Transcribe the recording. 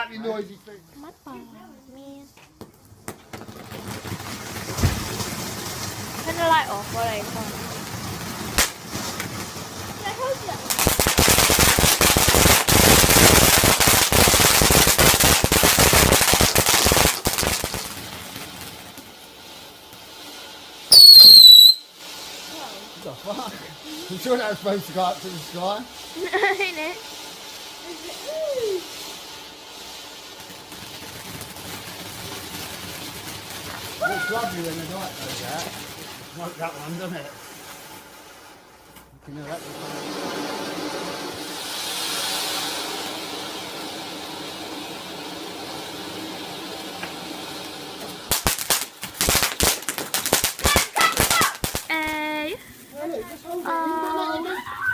out, you noisy thing. มัดป่ามีท่านอะไรออกอะไรก่อนWhat the fuck? I'm sure that was supposed to go up to the sky. เนี่ย Looks lovely when the night goes out. Like that one, doesn't it? You know that looks Ê. Hey, just hold it.